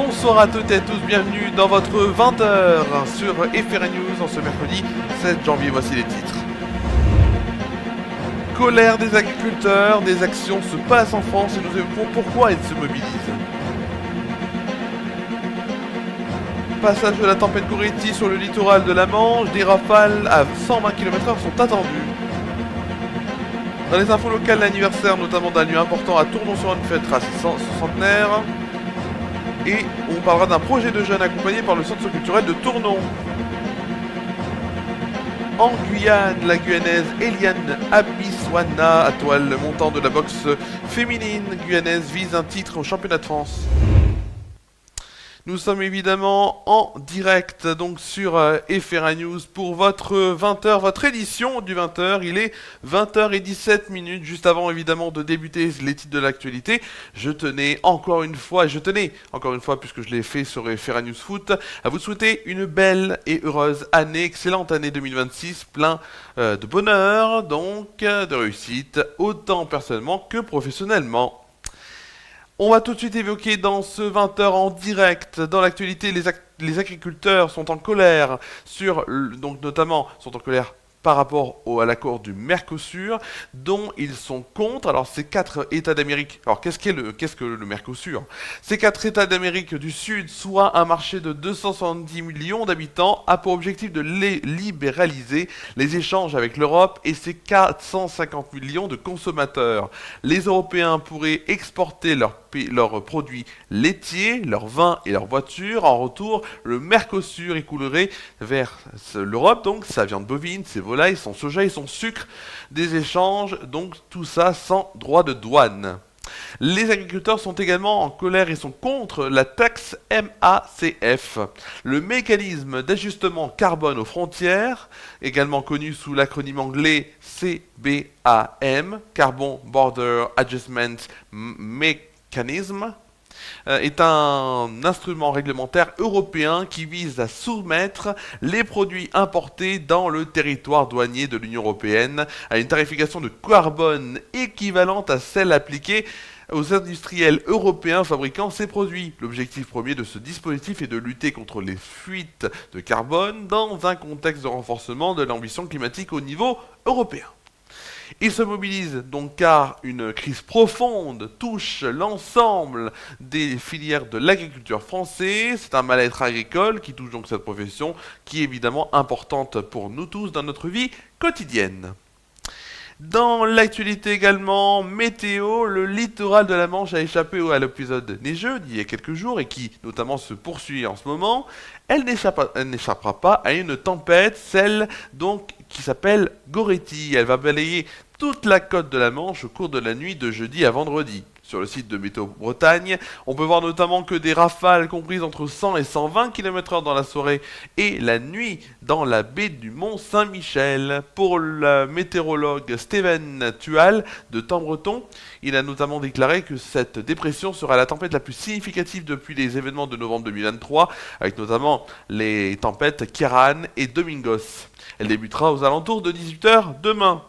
Bonsoir à toutes et à tous, bienvenue dans votre 20h sur FR News en ce mercredi 7 janvier, voici les titres. Colère des agriculteurs, des actions se passent en France et nous évoquons pourquoi ils se mobilisent. Passage de la tempête Goretti sur le littoral de la Manche, des rafales à 120 km/h sont attendues. Dans les infos locales, l'anniversaire notamment d'un lieu important à Tournon-sur-Rhône fêtera son centenaire. Et on parlera d'un projet de jeunes accompagné par le centre culturel de Tournon. En Guyane, la Guyanaise Eliane Abiswana, à toile montant de la boxe féminine guyanaise, vise un titre au championnat de France. Nous sommes évidemment en direct donc sur FR News pour votre 20h, votre édition du 20h. Il est 20h17 juste avant évidemment de débuter les titres de l'actualité. Je tenais encore une fois puisque je l'ai fait sur FR News Foot, à vous souhaiter une belle et heureuse année, excellente année 2026, plein de bonheur, donc de réussite, autant personnellement que professionnellement. On va tout de suite évoquer dans ce 20h en direct, dans l'actualité, les agriculteurs sont en colère par rapport à l'accord du Mercosur, dont ils sont contre. Alors ces 4 États d'Amérique, alors qu'est-ce que le Mercosur? Ces 4 États d'Amérique du Sud, soit un marché de 270 millions d'habitants, a pour objectif de libéraliser les échanges avec l'Europe et ses 450 millions de consommateurs. Les Européens pourraient exporter leurs produits laitiers, leurs vins et leurs voitures. En retour, le Mercosur écoulerait vers l'Europe, donc sa viande bovine, ses volailles, son soja et son sucre, des échanges, donc tout ça sans droit de douane. Les agriculteurs sont également en colère et sont contre la taxe MACF, le mécanisme d'ajustement carbone aux frontières, également connu sous l'acronyme anglais CBAM, Carbon Border Adjustment Mechanism, est un instrument réglementaire européen qui vise à soumettre les produits importés dans le territoire douanier de l'Union européenne à une tarification de carbone équivalente à celle appliquée aux industriels européens fabriquant ces produits. L'objectif premier de ce dispositif est de lutter contre les fuites de carbone dans un contexte de renforcement de l'ambition climatique au niveau européen. Ils se mobilisent donc car une crise profonde touche l'ensemble des filières de l'agriculture française. C'est un mal-être agricole qui touche donc cette profession qui est évidemment importante pour nous tous dans notre vie quotidienne. Dans l'actualité également, météo, le littoral de la Manche a échappé à l'épisode neigeux d'il y a quelques jours et qui notamment se poursuit en ce moment. Elle n'échappera pas à une tempête, celle donc qui s'appelle Goretti. Elle va balayer toute la côte de la Manche au cours de la nuit de jeudi à vendredi. Sur le site de Météo Bretagne, on peut voir notamment que des rafales comprises entre 100 et 120 km/h dans la soirée et la nuit dans la baie du Mont-Saint-Michel. Pour le météorologue Steven Tual de Temps-Breton, il a notamment déclaré que cette dépression sera la tempête la plus significative depuis les événements de novembre 2023, avec notamment les tempêtes Kiran et Domingos. Elle débutera aux alentours de 18h demain.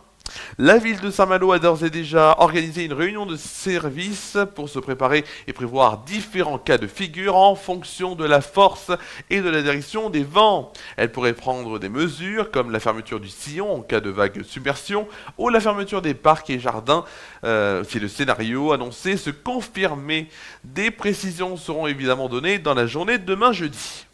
La ville de Saint-Malo a d'ores et déjà organisé une réunion de service pour se préparer et prévoir différents cas de figure en fonction de la force et de la direction des vents. Elle pourrait prendre des mesures comme la fermeture du sillon en cas de vague submersion ou la fermeture des parcs et jardins si le scénario annoncé se confirmait. Des précisions seront évidemment données dans la journée de demain jeudi.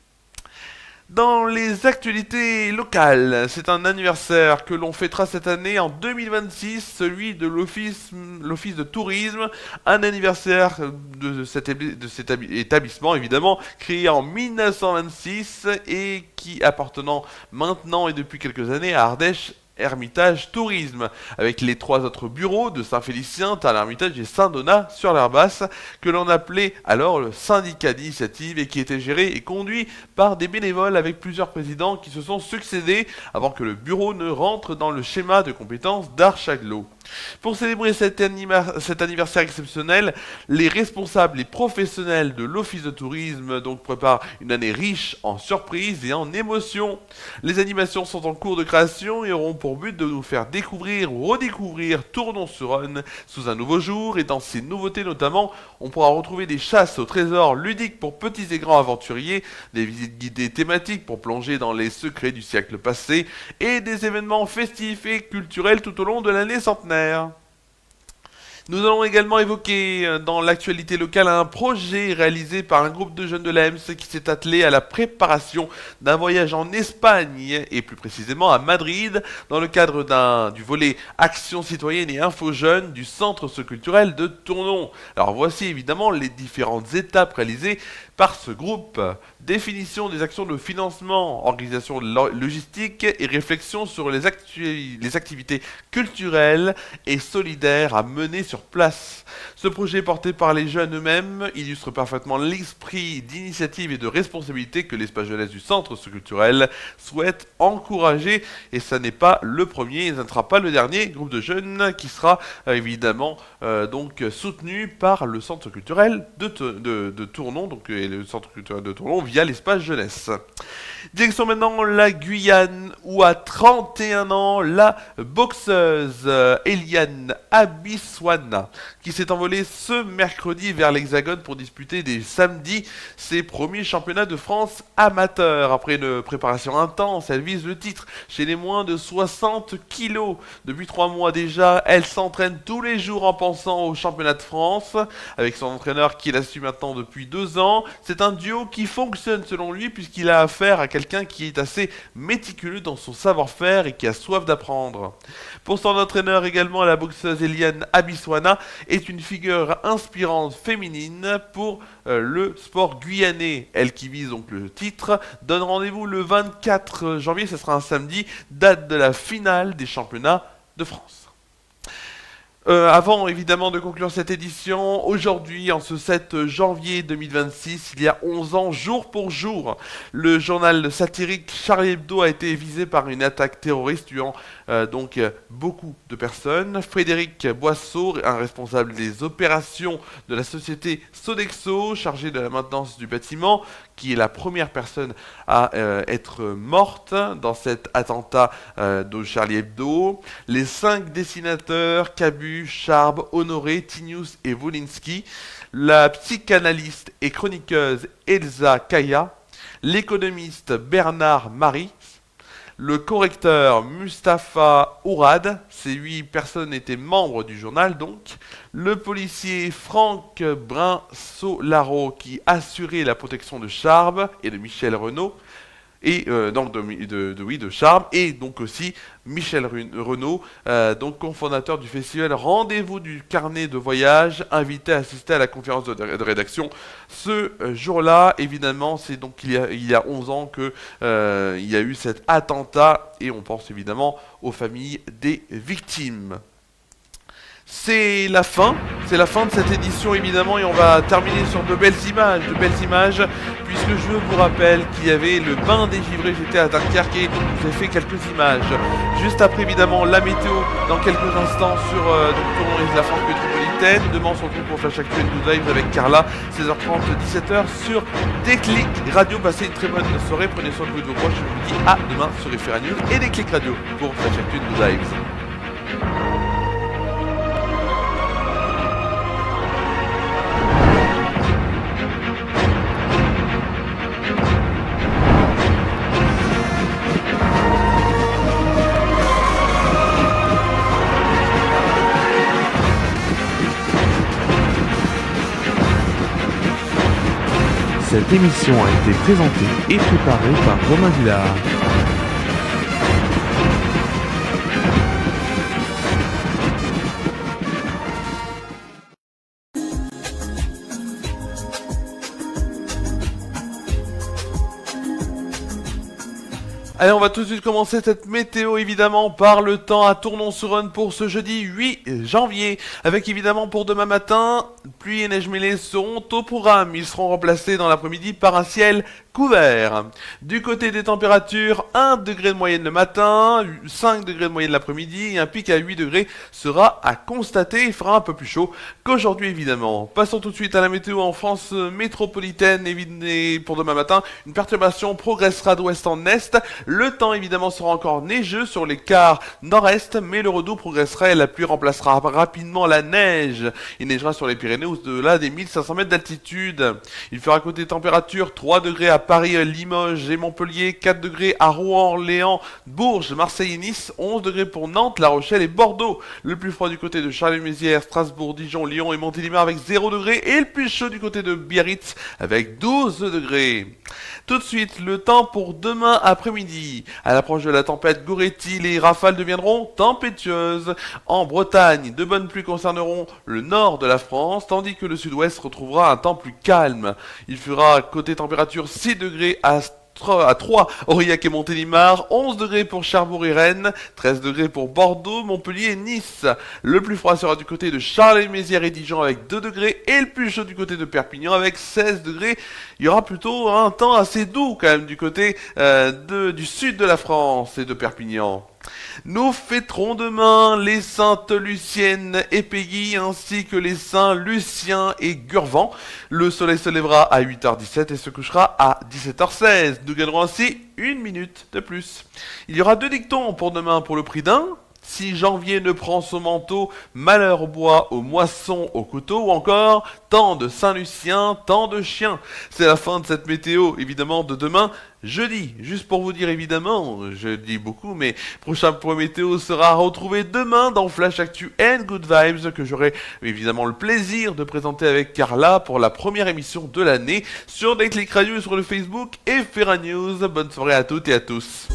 Dans les actualités locales, c'est un anniversaire que l'on fêtera cette année en 2026, celui de l'Office de tourisme, un anniversaire de cet établissement évidemment, créé en 1926 et qui appartenant maintenant et depuis quelques années à Ardèche Hermitage Tourisme, avec les 3 autres bureaux de Saint-Félicien, Tal-Hermitage et Saint-Donat sur l'Herbasse, que l'on appelait alors le syndicat d'initiative et qui était géré et conduit par des bénévoles avec plusieurs présidents qui se sont succédés avant que le bureau ne rentre dans le schéma de compétences d'Archaglo. Pour célébrer cet anniversaire exceptionnel, les responsables et professionnels de l'Office de tourisme donc préparent une année riche en surprises et en émotions. Les animations sont en cours de création et auront pour but de nous faire découvrir ou redécouvrir Tournon-sur-Rhône sous un nouveau jour. Et dans ces nouveautés notamment, on pourra retrouver des chasses au trésor ludiques pour petits et grands aventuriers, des visites guidées thématiques pour plonger dans les secrets du siècle passé et des événements festifs et culturels tout au long de l'année centenaire. Nous allons également évoquer dans l'actualité locale un projet réalisé par un groupe de jeunes de l'AMS qui s'est attelé à la préparation d'un voyage en Espagne et plus précisément à Madrid dans le cadre du volet Action citoyenne et Info Jeunes du centre socioculturel de Tournon. Alors voici évidemment les différentes étapes réalisées par ce groupe. Définition des actions de financement, organisation logistique et réflexion sur les activités culturelles et solidaires à mener sur place. Ce projet porté par les jeunes eux-mêmes illustre parfaitement l'esprit d'initiative et de responsabilité que l'espace jeunesse du centre socioculturel souhaite encourager. Et ça n'est pas le premier, et ça ne sera pas le dernier groupe de jeunes qui sera évidemment donc soutenu par le centre culturel de Tournon, donc et le centre culturel de Tournon via l'espace jeunesse. Direction maintenant la Guyane où à 31 ans, la boxeuse Eliane Abiswana qui s'est envolée ce mercredi vers l'Hexagone pour disputer dès samedi ses premiers championnats de France amateurs. Après une préparation intense, elle vise le titre chez les moins de 60 kilos. Depuis 3 mois déjà, elle s'entraîne tous les jours en pensant au championnat de France avec son entraîneur qui la suit maintenant depuis 2 ans. C'est un duo qui fonctionne selon lui puisqu'il a affaire à quelqu'un qui est assez méticuleux dans son savoir-faire et qui a soif d'apprendre. Pour son entraîneur également, la boxeuse Eliane Abiswana est une figure inspirante féminine pour le sport guyanais. Elle qui vise donc le titre donne rendez-vous le 24 janvier, ce sera un samedi, date de la finale des championnats de France. Avant évidemment de conclure cette édition, aujourd'hui en ce 7 janvier 2026, il y a 11 ans, jour pour jour, le journal satirique Charlie Hebdo a été visé par une attaque terroriste tuant beaucoup de personnes. Frédéric Boisseau, un responsable des opérations de la société Sodexo, chargé de la maintenance du bâtiment, qui est la première personne à être morte dans cet attentat de Charlie Hebdo. Les 5 dessinateurs, Cabu, Charb, Honoré, Tinius et Wolinski, la psychanalyste et chroniqueuse Elsa Kaya, l'économiste Bernard Marie, le correcteur Mustapha Ourad, ces 8 personnes étaient membres du journal donc, le policier Franck Brin-Solaro qui assurait la protection de Charb et de Michel Renaud, et de Charb, et donc aussi Michel Renaud, donc cofondateur du festival Rendez-vous du carnet de voyage, invité à assister à la conférence de rédaction. Ce jour-là, évidemment, c'est donc il y a 11 ans que il y a eu cet attentat, et on pense évidemment aux familles des victimes. C'est la fin de cette édition évidemment, et on va terminer sur de belles images, puisque je vous rappelle qu'il y avait le bain des givrés, j'étais à Dunkerque et je vous ai fait quelques images. Juste après évidemment la météo dans quelques instants sur Tournon et la France métropolitaine. Demain on se retrouve pour Flash Actuel Good Vibes avec Carla, 16h30, 17h sur Déclic Radio. Passez une très bonne soirée, prenez soin de vous et de vos proches, je vous dis à demain sur Référé News et Déclic Radio pour Flash Actuel Good Vibes. Cette émission a été présentée et préparée par Romain Villard. Allez, on va tout de suite commencer cette météo évidemment par le temps à Tournon-sur-Rhône pour ce jeudi 8 janvier. Avec évidemment pour demain matin, pluie et neige mêlée seront au programme. Ils seront remplacés dans l'après-midi par un ciel couvert. Du côté des températures, 1 degré de moyenne le matin, 5 degrés de moyenne l'après-midi et un pic à 8 degrés sera à constater. Il fera un peu plus chaud qu'aujourd'hui évidemment. Passons tout de suite à la météo en France métropolitaine et pour demain matin. Une perturbation progressera d'ouest en est. Le temps évidemment sera encore neigeux sur les quarts nord-est, mais le redout progressera et la pluie remplacera rapidement la neige. Il neigera sur les Pyrénées au-delà des 1500 mètres d'altitude. Il fera côté température 3 degrés à Paris, Limoges et Montpellier, 4 degrés à Rouen, Orléans, Bourges, Marseille et Nice, 11 degrés pour Nantes, La Rochelle et Bordeaux. Le plus froid du côté de Charleville-Mézières, Strasbourg, Dijon, Lyon et Montélimar avec 0 degrés et le plus chaud du côté de Biarritz avec 12 degrés. Tout de suite, le temps pour demain après-midi. À l'approche de la tempête Goretti, les rafales deviendront tempétueuses. En Bretagne, de bonnes pluies concerneront le nord de la France, tandis que le sud-ouest retrouvera un temps plus calme. Il fera côté température 6 degrés à 3, Aurillac et Montélimar, 11 degrés pour Cherbourg et Rennes, 13 degrés pour Bordeaux, Montpellier et Nice. Le plus froid sera du côté de Charleville-Mézières et Dijon avec 2 degrés et le plus chaud du côté de Perpignan avec 16 degrés. Il y aura plutôt un temps assez doux quand même du côté du sud de la France et de Perpignan. Nous fêterons demain les saintes Lucienne et Peggy ainsi que les saints Lucien et Gurvan. Le soleil se lèvera à 8h17 et se couchera à 17h16. Nous gagnerons ainsi une minute de plus. Il y aura 2 dictons pour demain pour le prix d'un. Si janvier ne prend son manteau, malheur au bois, aux moissons, au couteau, ou encore tant de Saint-Lucien, tant de chiens. C'est la fin de cette météo, évidemment, de demain, jeudi. Juste pour vous dire, évidemment, je dis beaucoup, mais prochain point météo sera retrouvé demain dans Flash Actu and Good Vibes, que j'aurai évidemment le plaisir de présenter avec Carla pour la première émission de l'année sur Déclic Radio, sur le Facebook et Ferra News. Bonne soirée à toutes et à tous.